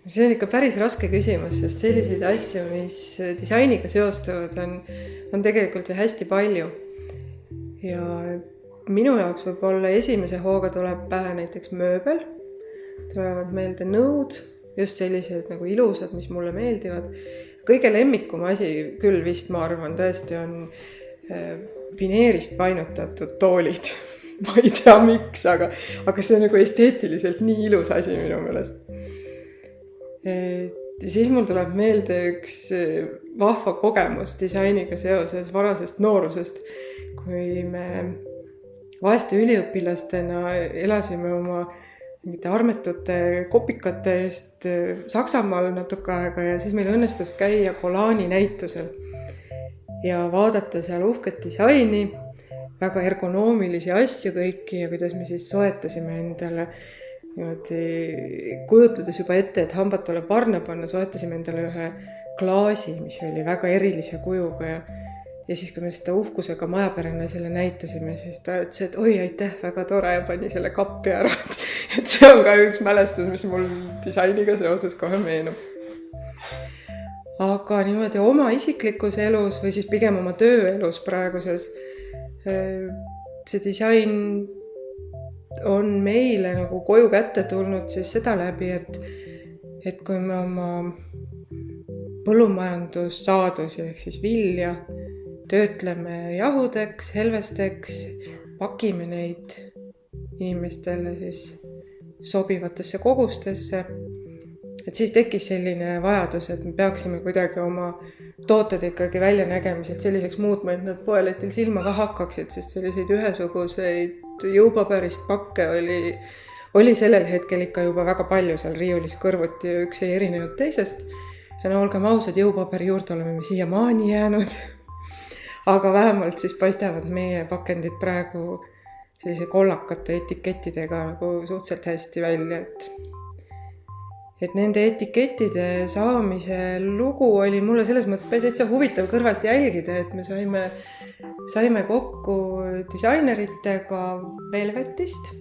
See on ikka päris raske küsimus, sest selliseid asju, mis disainiga seostuvad, on tegelikult ju hästi palju. Ja minu jaoks võib-olla esimese hooga tuleb pähe näiteks mööbel, tulevad meelde nõud, just sellised nagu ilusad, mis mulle meeldivad. Kõige lemmikum asi küll vist, ma arvan, tõesti on vineerist painutatud toolid. Ma ei tea miks, aga see on nagu esteetiliselt nii ilus asi minu meelest. Ja siis mul tuleb meelde üks vahva kogemus disainiga seoses varasest noorusest, kui me vaeste üliõpilastena elasime oma mingite armetute kopikate eest Saksamaal natuke aega ja siis meil õnnestus käia Golani näitusel ja vaadata seal uhket disaini, väga ergonoomilisi asju kõiki ja kuidas me siis soetasime endale kujutades juba ette, et hambad tuleb varna panna, soetasime endale ühe klaasi, mis oli väga erilise kujuga ja siis, kui me seda uhkusega majaperena selle näitasime, siis ta ütles, et oi, aitäh, väga tore ja pani selle kappi ära. Et see on ka üks mälestus, mis mul disainiga seoses kohe meenub. Aga niimoodi oma isiklikus elus või siis pigem oma tööelus praeguses see disain on meile nagu koju kätte tulnud siis seda läbi, et kui me oma põllumajandussaadusi ehk siis vilja töötleme jahudeks, helvesteks, pakime neid inimestele siis sobivatesse kogustesse, et siis tekkis selline vajadus, et me peaksime kuidagi oma tooted ikkagi välja nägemiselt selliseks muutma, et nad poeletil silma ka hakkaksid, sest selliseid ühesuguseid jõupaberist pakke oli sellel hetkel ikka juba väga palju seal riiulis kõrvuti ja üks ei erinenud teisest. Ja no olgem ausad, jõupaberi juurde oleme me siiamaani jäänud. Aga vähemalt siis paistavad meie pakendid praegu sellise kollakate etikettidega nagu suhteliselt hästi välja, et nende etikettide saamise lugu oli mulle selles mõttes täitsa huvitav kõrvalt jälgida, et me saime kokku disaineritega Velvetist,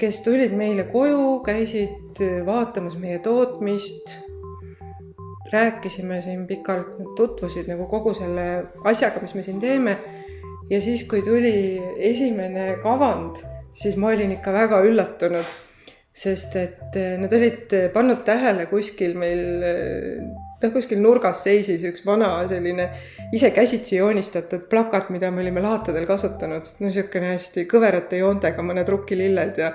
kes tulid meile koju, käisid vaatamas meie tootmist, rääkisime siin pikalt, tutvusid nagu kogu selle asjaga, mis me siin teeme. Ja siis, kui tuli esimene kavand, siis ma olin ikka väga üllatunud, sest et nad olid pannud tähele kuskil kuskil nurgas seisis üks vana selline ise käsitsi joonistatud plakat, mida me olime laatadel kasutanud. No selline hästi kõverate joontega mõned rukkililled ja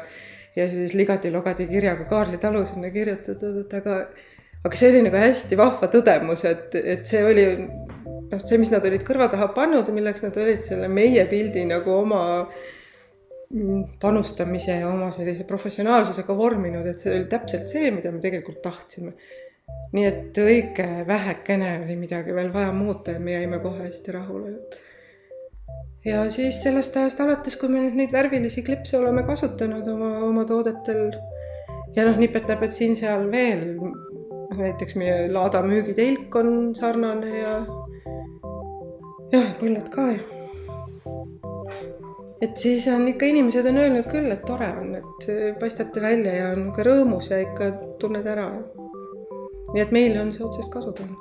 siis ligati-logati kirjaga Kaarli talu sinna kirjutatud, aga see oli nagu hästi vahva tõdemus, et see oli see, mis nad olid kõrva taha pannud ja milleks nad olid selle meie pildi nagu oma panustamise ja oma sellise professionaalsusega vorminud, et see oli täpselt see, mida me tegelikult tahtsime. Nii et õige vähekene oli midagi veel vaja muuta ja me jäime kohe hästi rahule. Ja siis sellest ajast alates, kui me nüüd neid värvilisi klipse oleme kasutanud oma toodetel ja nipet-näpet siin seal veel, näiteks meie laada müügitelk on sarnane ja põlled ka ja. Et siis on ikka inimesed on öelnud küll, et tore on, et paistate välja ja on ka rõõmus ja ikka tunned ära. Nii et meile on see otsest kasu tulnud.